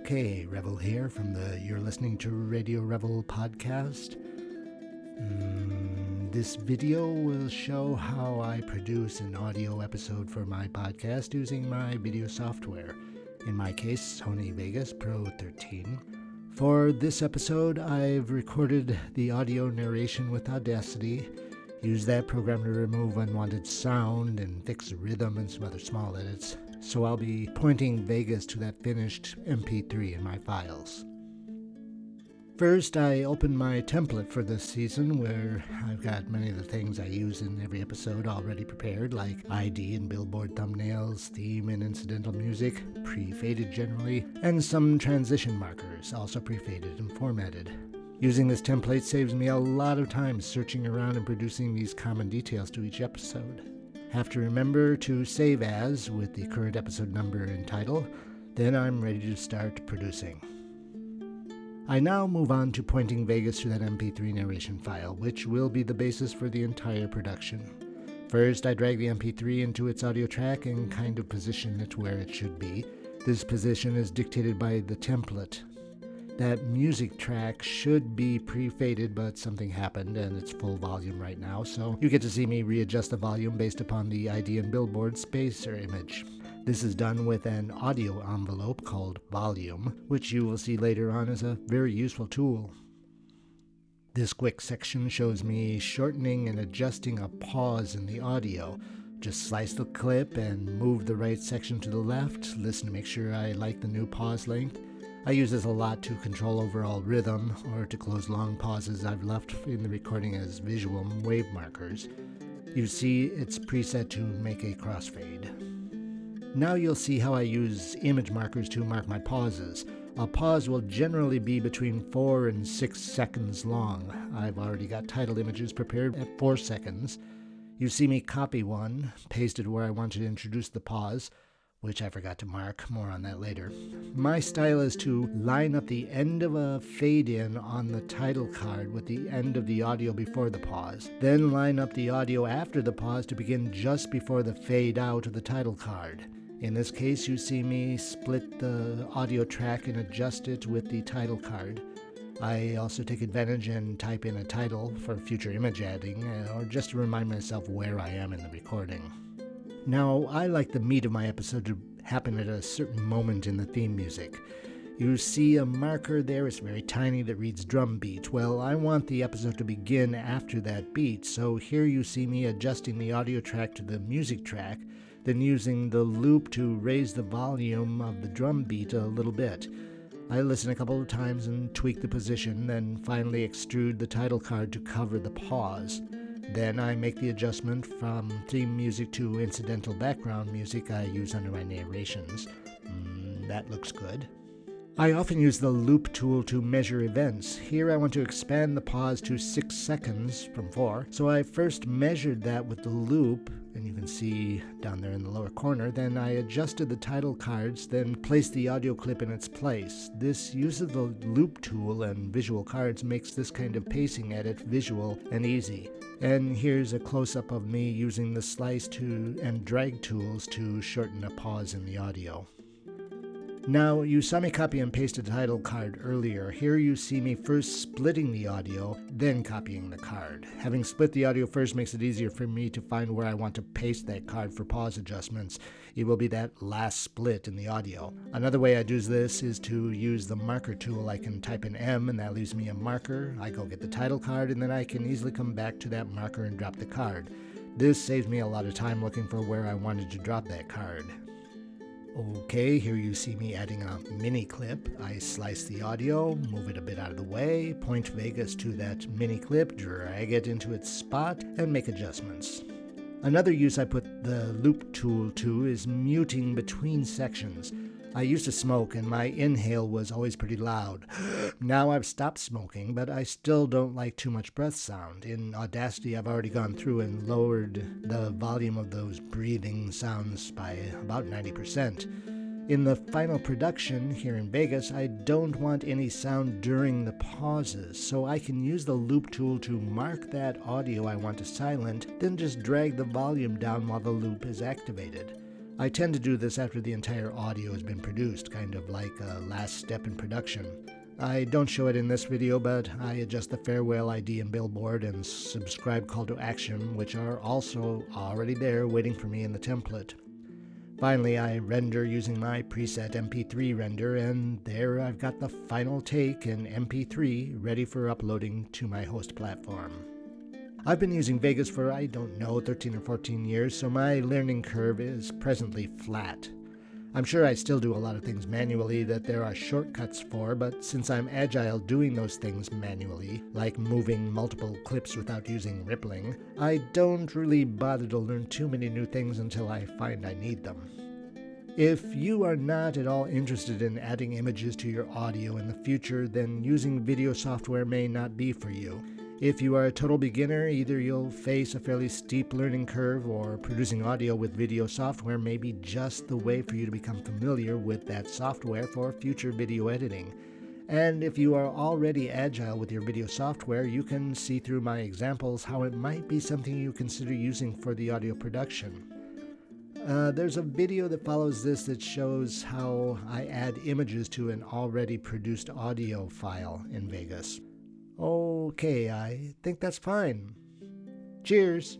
Okay, Revel here from the You're Listening to Radio Revel podcast. This video will show how I produce an audio episode for my podcast using my video software, in my case, Sony Vegas Pro 13. For this episode, I've recorded the audio narration with Audacity, used that program to remove unwanted sound and fix rhythm and some other small edits. So I'll be pointing Vegas to that finished MP3 in my files. First, I open my template for this season where I've got many of the things I use in every episode already prepared, like ID and billboard thumbnails, theme and incidental music, pre-faded generally, and some transition markers, also pre-faded and formatted. Using this template saves me a lot of time searching around and producing these common details to each episode. Have to remember to save as with the current episode number and title, then I'm ready to start producing. I now move on to pointing Vegas to that MP3 narration file, which will be the basis for the entire production. First, I drag the MP3 into its audio track and kind of position it where it should be. This position is dictated by the template. That music track should be pre-faded, but something happened and it's full volume right now, so you get to see me readjust the volume based upon the ID and billboard spacer image. This is done with an audio envelope called volume, which you will see later on as a very useful tool. This quick section shows me shortening and adjusting a pause in the audio. Just slice the clip and move the right section to the left, listen to make sure I like the new pause length. I use this a lot to control overall rhythm or to close long pauses I've left in the recording as visual wave markers. You see it's preset to make a crossfade. Now you'll see how I use image markers to mark my pauses. A pause will generally be between 4 and 6 seconds long. I've already got title images prepared at 4 seconds. You see me copy one, paste it where I want to introduce the pause, which I forgot to mark, more on that later. My style is to line up the end of a fade-in on the title card with the end of the audio before the pause, then line up the audio after the pause to begin just before the fade-out of the title card. In this case, you see me split the audio track and adjust it with the title card. I also take advantage and type in a title for future image adding, or just to remind myself where I am in the recording. Now, I like the meat of my episode to happen at a certain moment in the theme music. You see a marker there, it's very tiny, that reads drum beat. Well, I want the episode to begin after that beat, so here you see me adjusting the audio track to the music track, then using the loop to raise the volume of the drum beat a little bit. I listen a couple of times and tweak the position, then finally extrude the title card to cover the pause. Then I make the adjustment from theme music to incidental background music I use under my narrations. That looks good. I often use the loop tool to measure events. Here I want to expand the pause to 6 seconds from 4. So I first measured that with the loop, and you can see down there in the lower corner. Then I adjusted the title cards, then placed the audio clip in its place. This use of the loop tool and visual cards makes this kind of pacing edit visual and easy. And here's a close-up of me using the slice and drag tools to shorten a pause in the audio. Now, you saw me copy and paste a title card earlier. Here you see me first splitting the audio, then copying the card. Having split the audio first makes it easier for me to find where I want to paste that card for pause adjustments. It will be that last split in the audio. Another way I do this is to use the marker tool. I can type in M and that leaves me a marker. I go get the title card and then I can easily come back to that marker and drop the card. This saves me a lot of time looking for where I wanted to drop that card. Okay, here you see me adding a mini clip. I slice the audio, move it a bit out of the way, point Vegas to that mini clip, drag it into its spot, and make adjustments. Another use I put the loop tool to is muting between sections. I used to smoke and my inhale was always pretty loud. Now I've stopped smoking, but I still don't like too much breath sound. In Audacity, I've already gone through and lowered the volume of those breathing sounds by about 90%. In the final production here in Vegas, I don't want any sound during the pauses, so I can use the loop tool to mark that audio I want to silent, then just drag the volume down while the loop is activated. I tend to do this after the entire audio has been produced, kind of like a last step in production. I don't show it in this video, but I adjust the farewell ID and billboard and subscribe call to action, which are also already there waiting for me in the template. Finally, I render using my preset MP3 render, and there I've got the final take in MP3 ready for uploading to my host platform. I've been using Vegas for, 13 or 14 years, so my learning curve is presently flat. I'm sure I still do a lot of things manually that there are shortcuts for, but since I'm agile doing those things manually, like moving multiple clips without using rippling, I don't really bother to learn too many new things until I find I need them. If you are not at all interested in adding images to your audio in the future, then using video software may not be for you. If you are a total beginner, either you'll face a fairly steep learning curve, or producing audio with video software may be just the way for you to become familiar with that software for future video editing. And if you are already agile with your video software, you can see through my examples how it might be something you consider using for the audio production. There's a video that follows this that shows how I add images to an already produced audio file in Vegas. Okay, I think that's fine. Cheers!